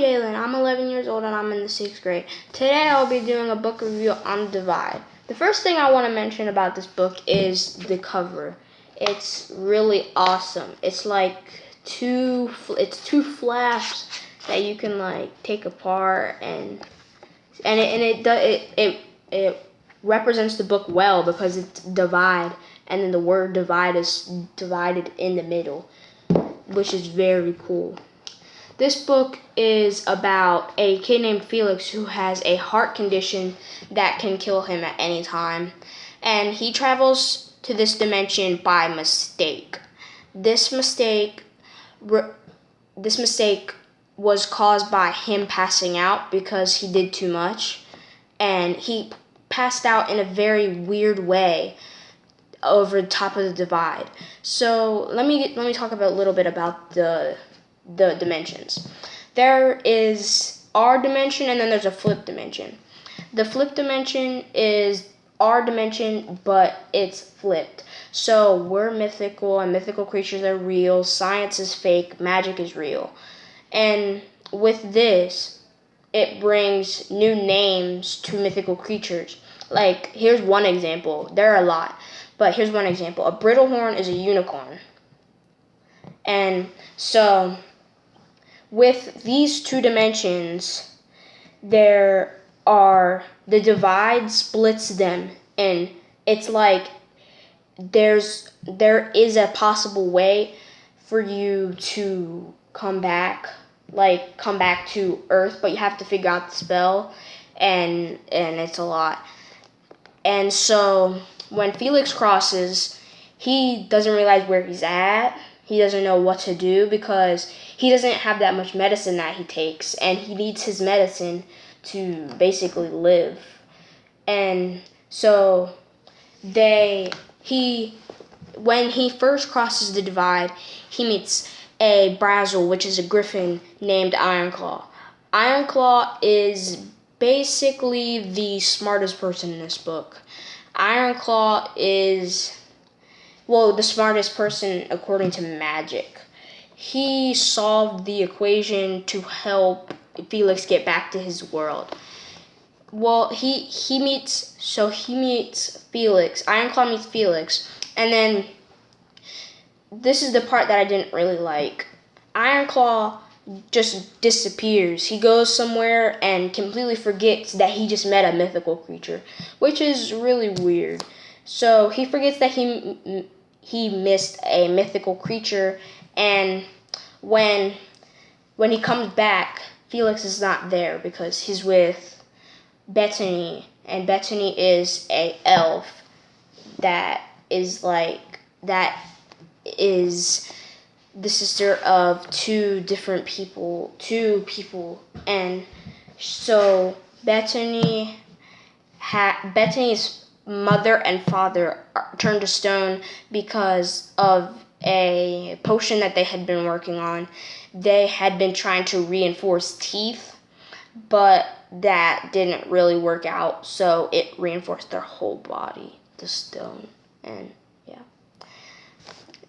Jalen. I'm 11 years old and I'm in the 6th grade. Today I'll be doing a book review on Divide. The first thing I want to mention about this book is the cover. It's really awesome. It's like two flaps that you can like take apart, and it represents the book well because it's divide, and then the word divide is divided in the middle, which is very cool. This book is about a kid named Felix who has a heart condition that can kill him at any time. And he travels to this dimension by mistake. This mistake was caused by him passing out because he did too much. And he passed out in a very weird way over the top of the divide. So let me talk a little bit about the dimensions. There is our dimension, and then there's a flip dimension. The flip dimension is our dimension, but it's flipped. So we're mythical, and mythical creatures are real. Science is fake. Magic is real. And with this, it brings new names to mythical creatures. Like, here's one example. There are a lot, but here's one example. A brittlehorn is a unicorn. And so with these two dimensions, the divide splits them, and it's like there is a possible way for you to come back to Earth, but you have to figure out the spell, and it's a lot. And so when Felix crosses, he doesn't realize where he's at. He doesn't know what to do because he doesn't have that much medicine that he takes, and he needs his medicine to basically live. And so when he first crosses the divide, he meets a Brazzle, which is a griffin named Ironclaw. Ironclaw is basically the smartest person in this book. Ironclaw is the smartest person according to magic. He solved the equation to help Felix get back to his world. Well, he meets Felix. Ironclaw meets Felix, and then this is the part that I didn't really like. Ironclaw just disappears. He goes somewhere and completely forgets that he just met a mythical creature, which is really weird. So he forgets that he missed a mythical creature, and when he comes back, Felix is not there because he's with Bethany, and Bethany is a elf that is the sister of two people, and so Bethany's mother and father turned to stone because of a potion that they had been working on. They had been trying to reinforce teeth, but that didn't really work out, so it reinforced their whole body, the stone. And yeah.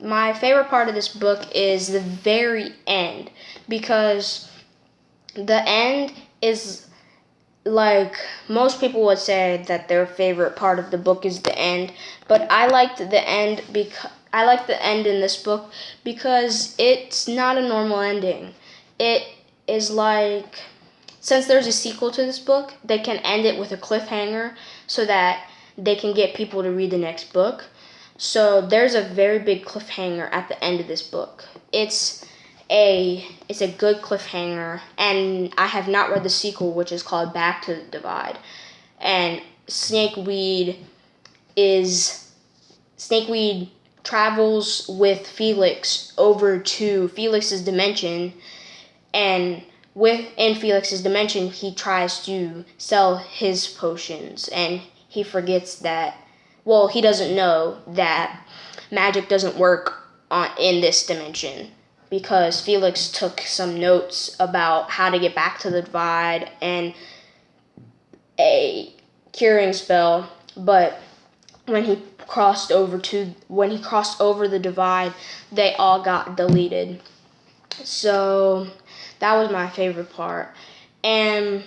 My favorite part of this book is the very end, because the end is like, most people would say that their favorite part of the book is the end, but I liked the end in this book because it's not a normal ending. It is like, since there's a sequel to this book, they can end it with a cliffhanger so that they can get people to read the next book. So there's a very big cliffhanger at the end of this book. It's a good cliffhanger, and I have not read the sequel, which is called Back to the Divide. And Snakeweed travels with Felix over to Felix's dimension, and in Felix's dimension, he tries to sell his potions, and he forgets that, he doesn't know that magic doesn't work in this dimension, because Felix took some notes about how to get back to the divide and a curing spell, but when he crossed over the divide, they all got deleted. So That was my favorite part. And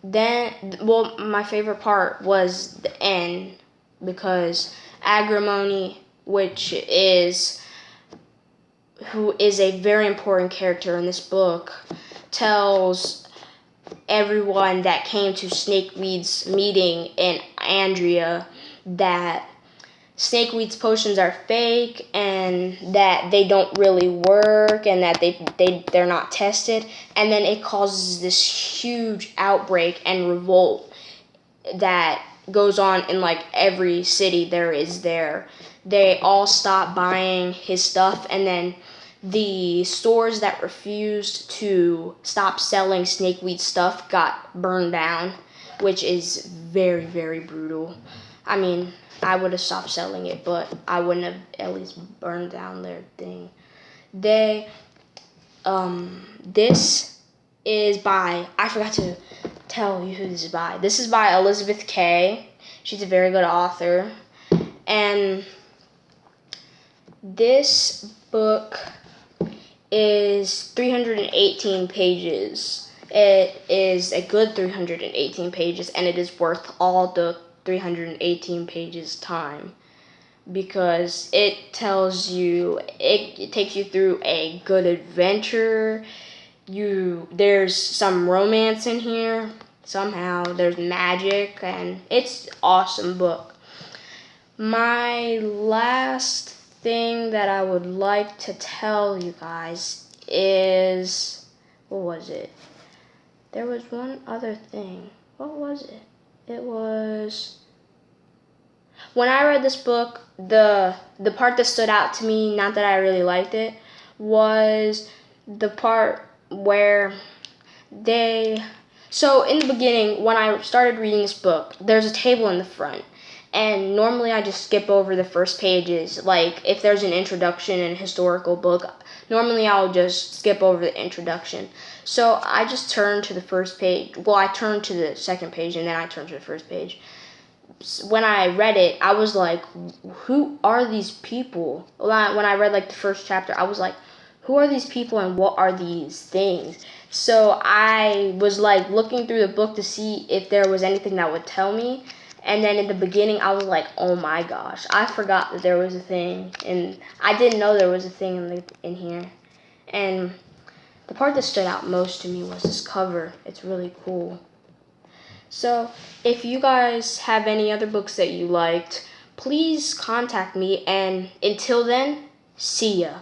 then, well, my favorite part was the end, because Agrimony, who is a very important character in this book, tells everyone that came to Snakeweed's meeting in Andrea that Snakeweed's potions are fake and that they don't really work and that they're not tested. And then it causes this huge outbreak and revolt that goes on in like every city there is there. They all stop buying his stuff, and then the stores that refused to stop selling Snakeweed stuff got burned down, which is very, very brutal. I mean, I would have stopped selling it, but I wouldn't have at least burned down their thing. This is by, I forgot to tell you who this is by. This is by Elizabeth Kay. She's a very good author. And this book is 318 pages. It is a good 318 pages, and it is worth all the 318 pages time, because it tells you, it takes you through a good adventure. There's some romance in here somehow. There's magic, and it's an awesome book. My last thing that I would like to tell you guys is, what was it? There was one other thing. What was it? It was, when I read this book, the part that stood out to me, not that I really liked it, was the part where so in the beginning, when I started reading this book, there's a table in the front. And normally I just skip over the first pages. Like, if there's an introduction in a historical book, normally I'll just skip over the introduction. So I just turned to the first page. Well, I turned to the second page, and then I turned to the first page. When I read it, I was like, who are these people? When I read like the first chapter, I was like, who are these people and what are these things? So I was like looking through the book to see if there was anything that would tell me. And then in the beginning, I was like, oh my gosh, I forgot that there was a thing. And I didn't know there was a thing in here. And the part that stood out most to me was this cover. It's really cool. So if you guys have any other books that you liked, please contact me. And until then, see ya.